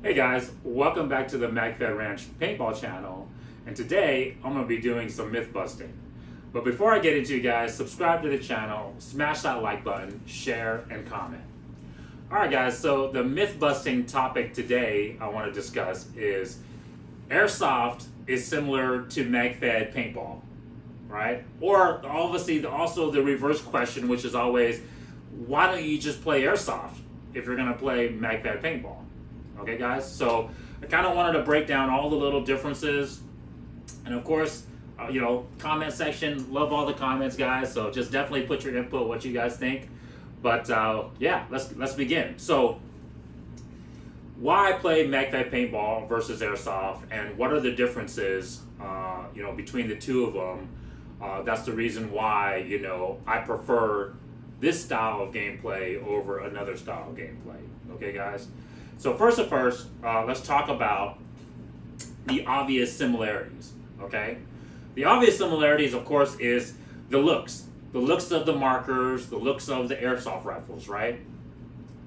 Hey guys, welcome back to the Magfed Ranch Paintball channel, and today I'm going to be doing some myth busting. But before I get into it, guys, subscribe to the channel, smash that like button, share, and comment. Alright guys, so the myth busting topic today I want to discuss is Airsoft is similar to Magfed Paintball, right? Or obviously also the reverse question, which is always, why don't you just play Airsoft if you're going to play Magfed Paintball? Okay guys, so I kind of wanted to break down all the little differences, and of course, comment section, love all the comments guys, so just definitely put your input, what you guys think. But yeah, let's begin. So why play Magfed Paintball versus Airsoft, and what are the differences between the two of them? That's the reason why I prefer this style of gameplay over another style of gameplay. Okay guys, so first, let's talk about the obvious similarities, okay? The obvious similarities, of course, is the looks. The looks of the markers, the looks of the airsoft rifles, right?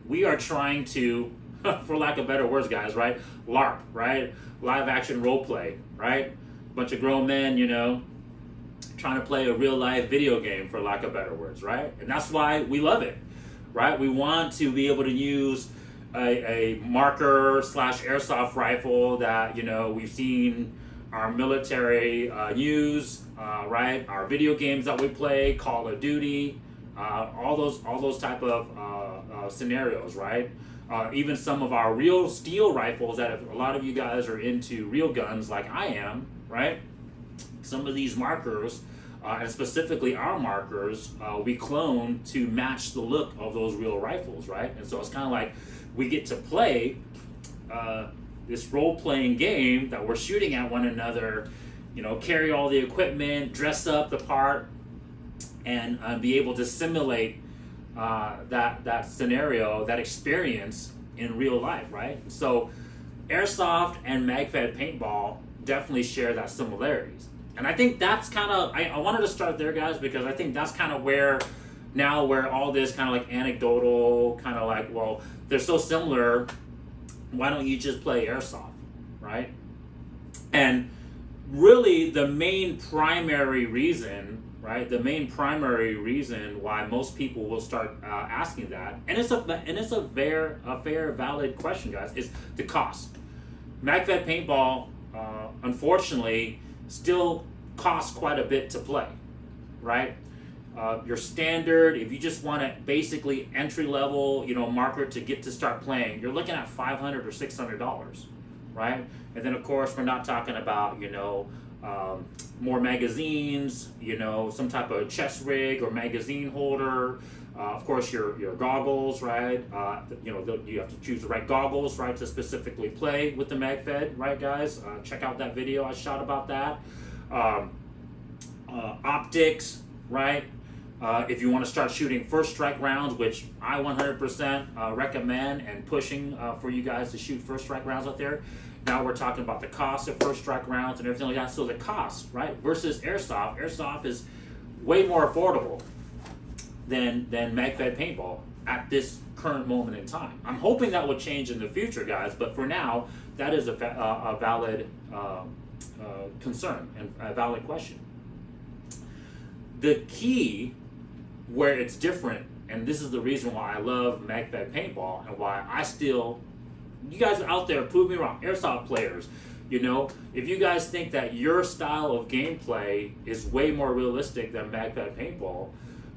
We are trying to, for lack of better words, guys, right? LARP, right? Live action role play, right? Bunch of grown men, trying to play a real life video game, for lack of better words, right? And that's why we love it, right? We want to be able to use a marker slash airsoft rifle that we've seen our military use, right? Our video games that we play, Call of Duty, all those type of scenarios, right? Even some of our real steel rifles that a lot of you guys are into real guns like I am, right? Some of these markers, and specifically our markers, we clone to match the look of those real rifles, right? And so it's kind of like we get to play this role-playing game that we're shooting at one another, carry all the equipment, dress up the part, and be able to simulate that scenario, that experience in real life, right? So Airsoft and Magfed Paintball definitely share that similarities. And I think that's kind of, I wanted to start there, guys, because I think that's kind of where all this kind of like anecdotal, kind of like, well, they're so similar, why don't you just play Airsoft, right? And really the main primary reason, right? The main primary reason why most people will start asking that, and it's a fair, valid question, guys, is the cost. Magfed Paintball, unfortunately, still costs quite a bit to play, right? Your standard, if you just want a basically entry level, marker to get to start playing, you're looking at $500 or $600, right? And then of course we're not talking about more magazines, some type of chest rig or magazine holder. Of course your goggles, right? You have to choose the right goggles, right, to specifically play with the Magfed, right, guys? Check out that video I shot about that. Optics, right? If you want to start shooting first strike rounds, which I 100% recommend and pushing for you guys to shoot first strike rounds out there. Now we're talking about the cost of first strike rounds and everything like that. So the cost, right, versus Airsoft. Airsoft is way more affordable than Magfed Paintball at this current moment in time. I'm hoping that will change in the future, guys, but for now, that is a valid concern and a valid question. The key where it's different, and this is the reason why I love Magfed Paintball and why I still, you guys out there, prove me wrong, Airsoft players, if you guys think that your style of gameplay is way more realistic than Magfed Paintball,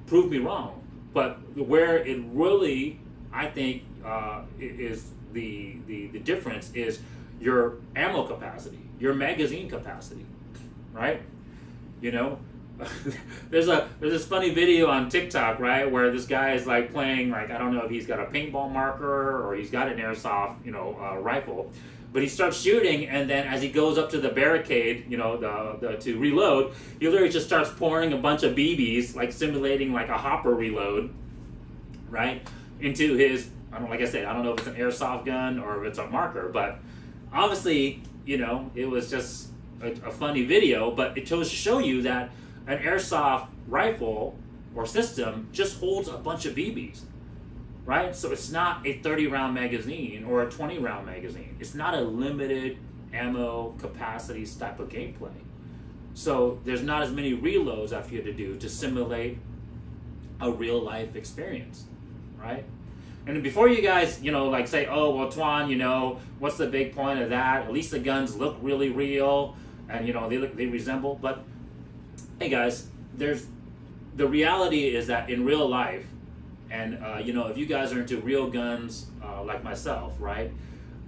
prove me wrong. But where it really, I think, is the difference is your ammo capacity, your magazine capacity, right? There's this funny video on TikTok, right, where this guy is like playing, like, I don't know if he's got a paintball marker or he's got an airsoft, rifle, but he starts shooting, and then as he goes up to the barricade, to reload, he literally just starts pouring a bunch of BBs, like simulating like a hopper reload, right, into his, like I said, I don't know if it's an airsoft gun or if it's a marker, but obviously, it was just a funny video, but it goes to show you that an airsoft rifle or system just holds a bunch of BBs, right? So it's not a 30-round magazine or a 20-round magazine. It's not a limited ammo capacities type of gameplay. So there's not as many reloads after you have to do to simulate a real life experience, right? And before you guys, like say, oh, well, Tuan, what's the big point of that? At least the guns look really real and, they resemble. But hey guys, the reality is that in real life, and if you guys are into real guns like myself, right?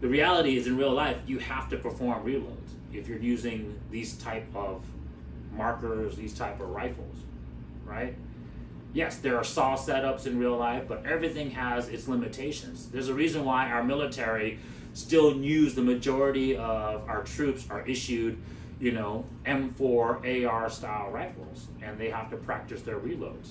The reality is in real life, you have to perform reloads if you're using these type of markers, these type of rifles, right? Yes, there are saw setups in real life, but everything has its limitations. There's a reason why our military still use the majority of our troops are issued, M4 AR style rifles, and they have to practice their reloads.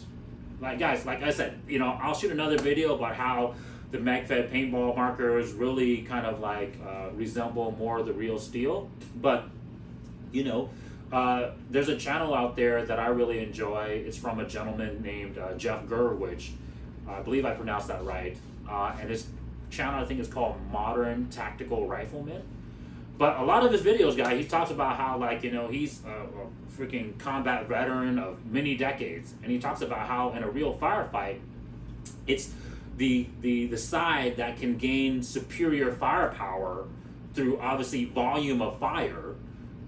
Like guys, like I said, I'll shoot another video about how the Magfed paintball markers really kind of like resemble more of the real steel. But, there's a channel out there that I really enjoy. It's from a gentleman named Jeff Gurr, which I believe I pronounced that right. And his channel, I think, is called Modern Tactical Rifleman. But a lot of his videos, guys, he talks about how, like, he's a freaking combat veteran of many decades. And he talks about how in a real firefight, it's the side that can gain superior firepower through, obviously, volume of fire,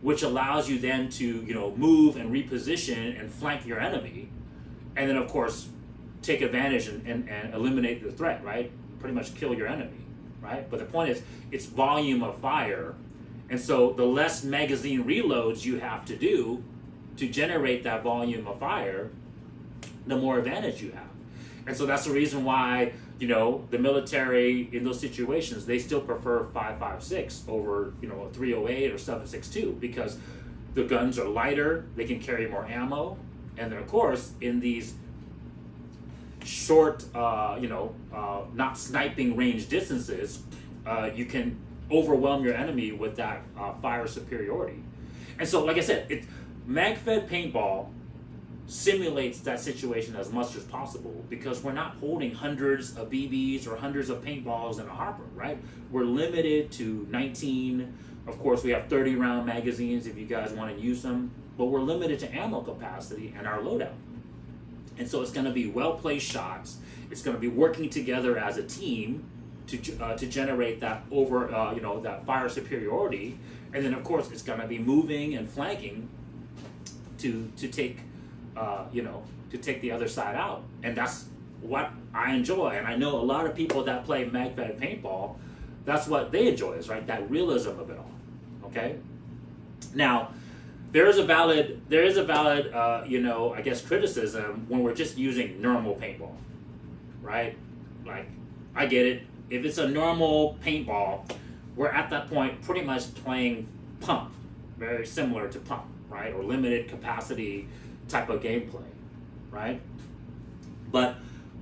which allows you then to, move and reposition and flank your enemy. And then, of course, take advantage and eliminate the threat, right? Pretty much kill your enemy, right? But the point is, it's volume of fire. And so the less magazine reloads you have to do to generate that volume of fire, the more advantage you have. And so that's the reason why, the military in those situations, they still prefer 5.56 over, a 308 or 7.62, because the guns are lighter, they can carry more ammo. And then, of course, in these short, not sniping range distances, you can overwhelm your enemy with that fire superiority. And so, like I said, Magfed paintball simulates that situation as much as possible, because we're not holding hundreds of BBs or hundreds of paintballs in a hopper, right? We're limited to 19. Of course, we have 30-round magazines if you guys want to use them, but we're limited to ammo capacity and our loadout. And so it's going to be well-placed shots. It's going to be working together as a team to generate that that fire superiority. And then, of course, it's going to be moving and flanking to take to take the other side out. And that's what I enjoy. And I know a lot of people that play Magfed paintball, that's what they enjoy, is right, that realism of it all. Okay. Now, there is a valid I guess, criticism when we're just using normal paintball, right? Like, I get it. If it's a normal paintball, we're at that point pretty much playing pump, very similar to pump, right? Or limited capacity type of gameplay, right? But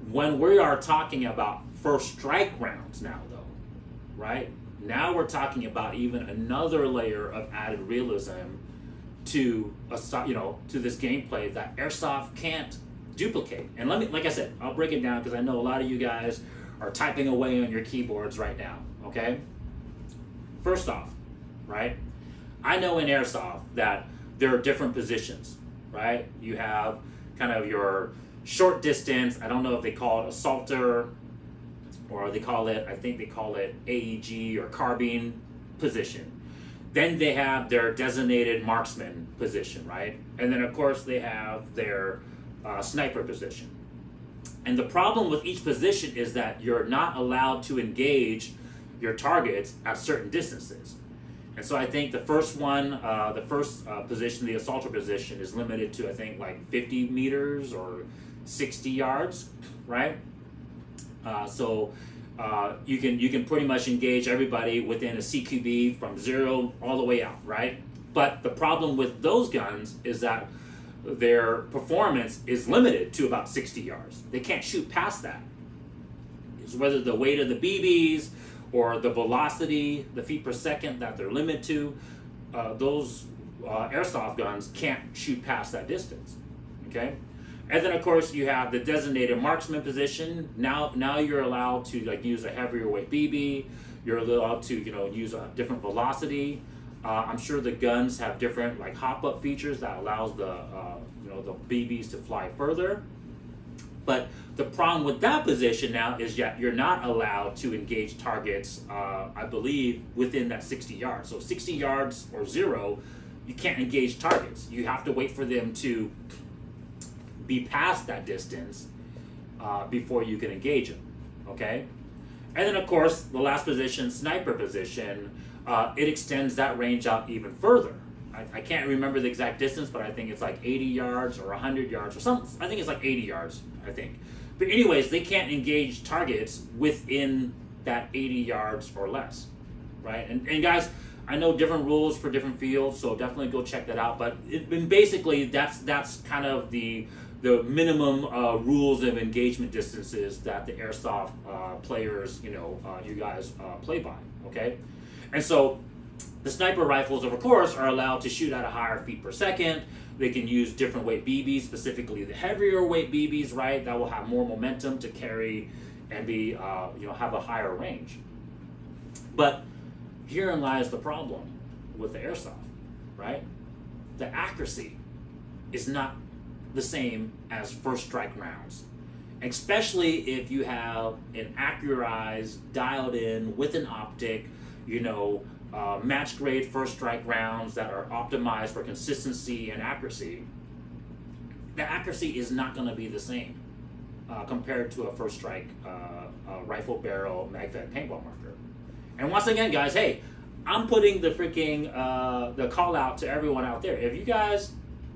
when we are talking about first strike rounds now, though, right? Now we're talking about even another layer of added realism to this gameplay that Airsoft can't duplicate. And like I said, I'll break it down because I know a lot of you guys are typing away on your keyboards right now, okay? First off, right? I know in Airsoft that there are different positions, right? You have kind of your short distance, I don't know if they call it assaulter, or I think they call it AEG or carbine position. Then they have their designated marksman position, right? And then, of course, they have their sniper position. And the problem with each position is that you're not allowed to engage your targets at certain distances. And so I think the first position, the assaulter position, is limited to, I think, like 50 meters or 60 yards, right? You can pretty much engage everybody within a CQB from 0 all the way out, right? But the problem with those guns is that their performance is limited to about 60 yards. They can't shoot past that. It's whether the weight of the BBs or the velocity, the feet per second that they're limited to, those airsoft guns can't shoot past that distance, okay? And then of course you have the designated marksman position. Now you're allowed to like use a heavier weight BB. You're allowed to use a different velocity. I'm sure the guns have different like hop up features that allows the the BBs to fly further. But the problem with that position now is that you're not allowed to engage targets, I believe, within that 60 yards. So 60 yards or 0, you can't engage targets. You have to wait for them to be past that distance before you can engage them, okay? And then of course, the last position, sniper position, it extends that range out even further. I can't remember the exact distance, but I think it's like 80 yards or 100 yards or something. I think it's like 80 yards, I think. But anyways, they can't engage targets within that 80 yards or less, right? And guys, I know different rules for different fields, so definitely go check that out. But basically, that's kind of the minimum rules of engagement distances that the airsoft players, you guys play by, okay? And so the sniper rifles, of course, are allowed to shoot at a higher feet per second. They can use different weight BBs, specifically the heavier weight BBs, right? That will have more momentum to carry and be, have a higher range. But herein lies the problem with the airsoft, right? The accuracy is not the same as first strike rounds, especially if you have an accurized, dialed in with an optic, match grade first strike rounds that are optimized for consistency and accuracy. The accuracy is not going to be the same compared to a first strike rifle barrel Magfed paintball marker. And once again, guys, hey, I'm putting the freaking the call out to everyone out there. If you guys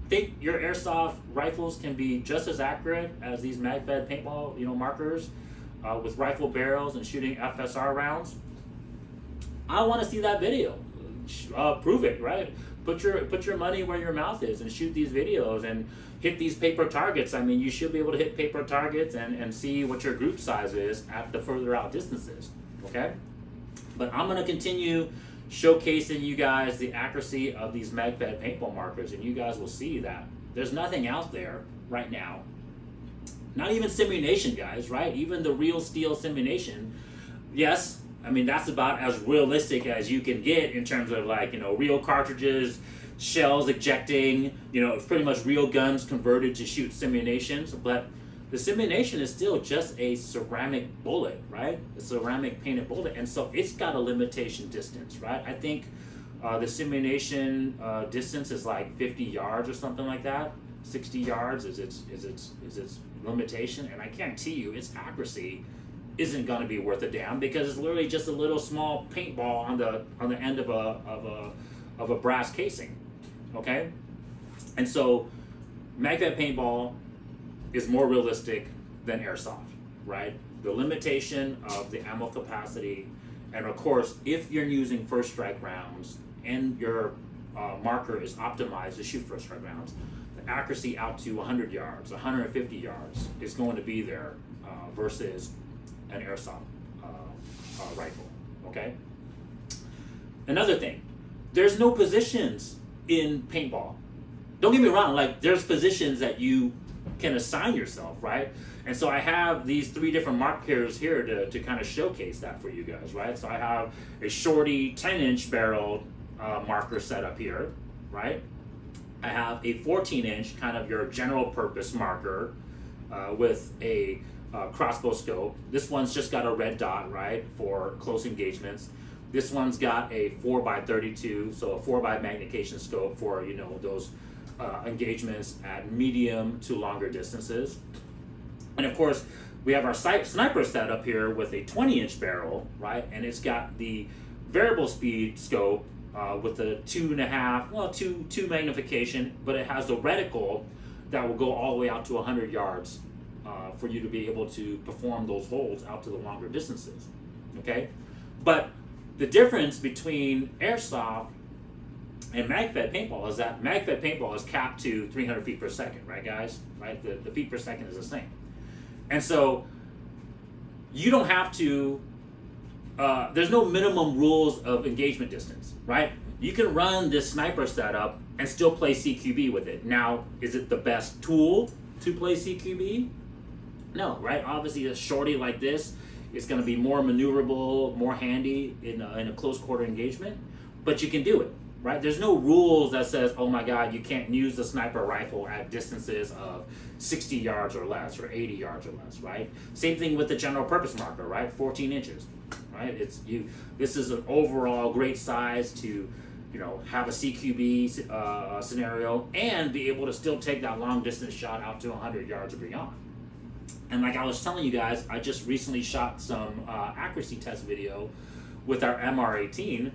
think your airsoft rifles can be just as accurate as these Magfed paintball markers with rifle barrels and shooting FSR rounds, I want to see that video. Prove it, right? Put your money where your mouth is and shoot these videos and hit these paper targets. I mean, you should be able to hit paper targets and see what your group size is at the further out distances, okay? But I'm going to continue showcasing you guys the accuracy of these Magfed paintball markers, and you guys will see that there's nothing out there right now. Not even simulation, guys, right? Even the real steel simulation, yes, I mean, that's about as realistic as you can get in terms of like, real cartridges, shells ejecting, it's pretty much real guns converted to shoot simulations. But the simulation is still just a ceramic bullet, right? A ceramic painted bullet. And so it's got a limitation distance, right? I think the simulation distance is like 50 yards or something like that. 60 yards is its limitation. And I guarantee you its accuracy isn't going to be worth a damn because it's literally just a little small paintball on the end of a brass casing, okay? And so Magfed paintball is more realistic than airsoft, right? The limitation of the ammo capacity, and of course, if you're using first strike rounds and your marker is optimized to shoot first strike rounds, the accuracy out to 100 yards, 150 yards is going to be there versus an airsoft rifle, okay? Another thing, there's no positions in paintball. Don't get me wrong, like there's positions that you can assign yourself, right? And so I have these 3 different markers here to kind of showcase that for you guys, right? So I have a shorty 10-inch barrel marker set up here, right? I have a 14-inch kind of your general purpose marker with a crossbow scope. This one's just got a red dot, right, for close engagements. This one's got a 4x32, so a 4x magnification scope for those engagements at medium to longer distances. And of course, we have our sniper set up here with a 20-inch barrel, right, and it's got the variable speed scope with a 2 magnification, but it has the reticle that will go all the way out to 100 yards. For you to be able to perform those holds out to the longer distances, okay? But the difference between airsoft and Magfed paintball is that Magfed paintball is capped to 300 feet per second, right, guys? Right? The feet per second is the same. And so you don't have to, there's no minimum rules of engagement distance, right? You can run this sniper setup and still play CQB with it. Now, is it the best tool to play CQB? No, right? Obviously, a shorty like this is going to be more maneuverable, more handy in a close quarter engagement, but you can do it, right? There's no rules that says, oh my God, you can't use the sniper rifle at distances of 60 yards or less or 80 yards or less, right? Same thing with the general purpose marker, right? 14 inches, right? This is an overall great size to, have a CQB scenario and be able to still take that long distance shot out to 100 yards or beyond. And like I was telling you guys, I just recently shot some accuracy test video with our MR18.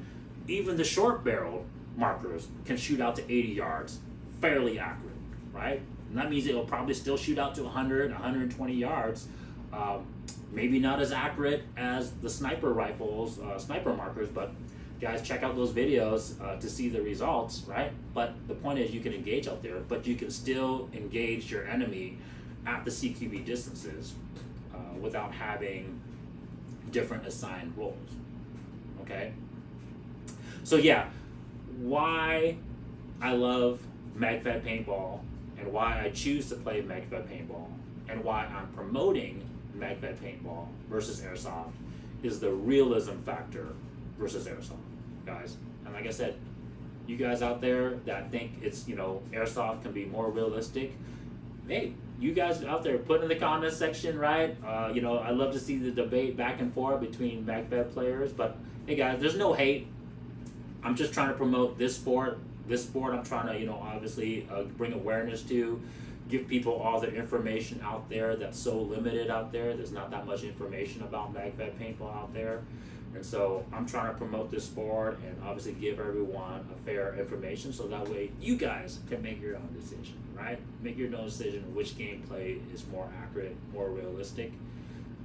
Even the short barreled markers can shoot out to 80 yards, fairly accurate, right? And that means it'll probably still shoot out to 100, 120 yards. Maybe not as accurate as the sniper rifles, sniper markers, but guys, check out those videos to see the results, right? But the point is you can engage out there, but you can still engage your enemy at the CQB distances without having different assigned roles, okay? So yeah, why I love Magfed Paintball and why I choose to play Magfed Paintball and why I'm promoting Magfed Paintball versus Airsoft is the realism factor versus Airsoft, guys. And like I said, you guys out there that think it's, Airsoft can be more realistic, hey, you guys out there, put in the comments section, right? I love to see the debate back and forth between Magfed players, but hey guys, there's no hate. I'm just trying to promote this sport. This sport I'm trying to, obviously bring awareness to, give people all the information out there that's so limited out there. There's not that much information about Magfed Paintball out there. And so I'm trying to promote this sport and obviously give everyone a fair information so that way you guys can make your own decision, right? Make your own decision of which gameplay is more accurate, more realistic,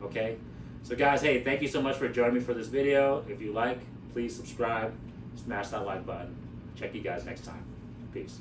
okay? So guys, hey, thank you so much for joining me for this video. If you like, please subscribe, smash that like button. Check you guys next time. Peace.